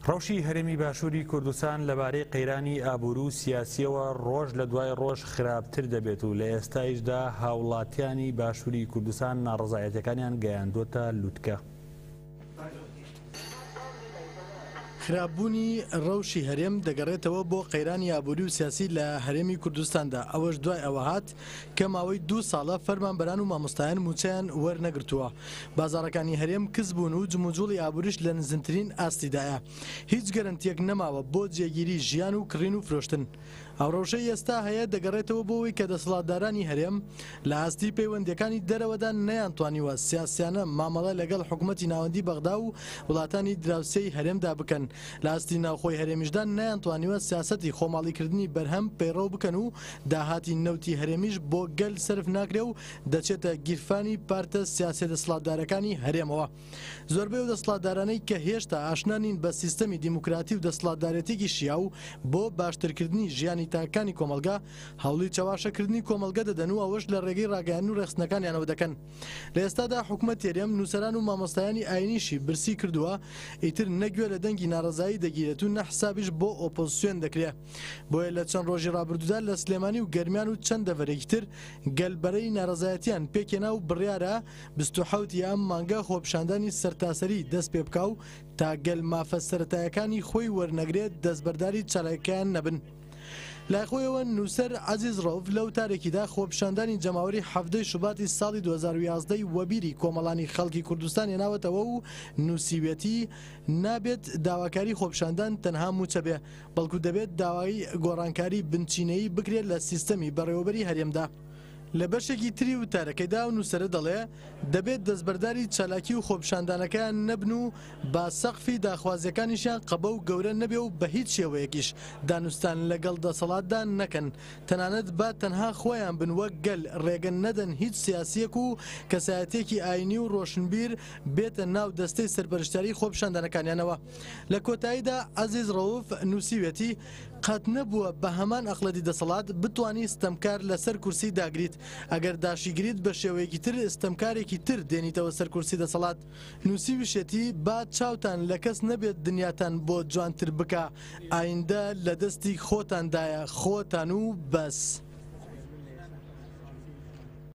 ڕەوشی هەرێمی باشووری کوردستان لەبارەی قەیرانی ئابوور و سیاسیەوە ڕۆژ لە دوای ڕۆژ خراپتر دەبێت و لە ئێستایشدا هاوڵاتیانی باشووری کوردستان ناڕەزایەتیەکانیان گەیاندووەتە لووتکە. خراپبوونی ڕەوشی هەرێم دەگەڕێتەوە بۆ قەیرانی ئابووری و سیاسی لە هەرێمی کوردستاندا، ئەوەش دوای ئەوە هات کە ماوەی 2 ساڵە فەرمانبەران و مامۆستایان موچیان وەرنەگرتووە. بازاڕەکانی هەرێم کز بوون و جموجوڵی ئابووریش لە نزمترین ئاستیدایە. هیچ گەرنتیەک نەماوە بۆ جێگیری ژیان و کڕین و فرۆشتن. ئەو ڕەوشەی ئێستا هەیە دەگەڕێتەوە بۆەوەی کە دەسەڵاتدارانی هەرێم لە ئاستی پەیوەندیەکانی دەرەوەدا نەیانتوانیوە سیاسیانە مامەڵە لەگەڵ حکوومەتی ناوەندی بەغدا و وڵاتانی دراوسێی هەرێمدا بکەن. لە ئاستی ناوخۆی هەرێمیشدا نەیانتوانیوە سیاسەتی خۆماڵیکردنی بەرهەم پەیڕەو بکەن و داهاتی نەوتی هەرێمیش بۆ گەل سرف ناکرێ و دەچێتە گیرفانی پارتە سیاسی دەسەڵاتدارەکانی هەرێمەوە. زۆربەی و دەسەڵاتدارانەی کە هێشتا ئاشنا نین بە سیستەمی دیموکراتی و دەسەڵاتدارێتێکی شیاو بۆ باشترکردنی ژیانی تاکانی کۆمەلگا هەوڵی چاواشەکردنی کۆمەلگە دەدەن و ئەوەش لە ڕێگەی ڕاگەیاندن و ڕێخستنەکانیانەوە دەکەن. لە ئێستادا حکوومەت هەرێم نووسەران و مامۆستایانی ئاینیشی برسی کردووە، ئیتر نەگوێ لە دەنگی ناڕەزایی دەگیرێت و نەحسابیش بۆ ئۆپۆزیسیۆن دەکرێت. بۆیە لە چەند ڕۆژی ڕابردوودا لە سلێمانی و گەرمیان و چەند دەڤەرێکی تر گەلبەرەی ناڕەزایەتیان پێکێنا و بڕیارە 27 ئەم مانگە خۆپشاندانی سەرتاسەری دەست پێ بکاو تا گەل مافە سەرەتایەکانی خۆی وەرنەگرێت دەستبەرداری چالاکیان نەبن. لایخۆیەوە نووسەر عەزیز ڕەوف لەو تارێکیدا خۆپشاندانی جەماوەری 7 شوباتی ساڵی 2011 وەبیری کۆمەڵانی خەڵکی کوردستان هێناوەتەوە و نووسیوێتی نابێت داواکاری خۆپشاندان تەنها موچە بێ، بەڵکو دەبێت داوای گۆڕانکاری بنچینەیی بکرێت لە سیستەمی بەڕێوەبەری هەرێمدا. لە بەشێکی تری وتارەکەیدا و نووسەرە دەڵێ دەبێت دەستبەرداری چالاکی و خۆپشاندانەکەیان نەبن و با سەقفی داخوازیەکانیشیان قەبە و گەورە نەبێ و بە هیچ شێوەیەکیش دانوستان لەگەڵ دەسەڵاتدا نەکەن، تەنانەت با تەنها خۆیان بن وەک گەل ڕێگەن نەدەن هیچ سیاسیەک و کەسایەتێکی ئاینی و ڕۆشنبیر بێتە ناو دەستەی سەرپەرشتیاری خۆپشاندانەکانیانەوە. لە کۆتاییدا عەزیز ڕەوف نووسیوێتی قەت نەبووە بە هەمان ئەقڵەتی دەسەڵات بتوانی ستەمکار لەسەر کورسی داگریت، ئەگەر داشیگریت بە شێوەیەکی تر ستەمکارێکی تر دێنیتەوە سەر کورسی دەسەڵات. نووسیویشێتی با چاوتان لە کەس نەبێت دنیاتان بۆ جوانتر بکە، ئایندە لە دەستی خۆتاندایە، خۆتان و بەس.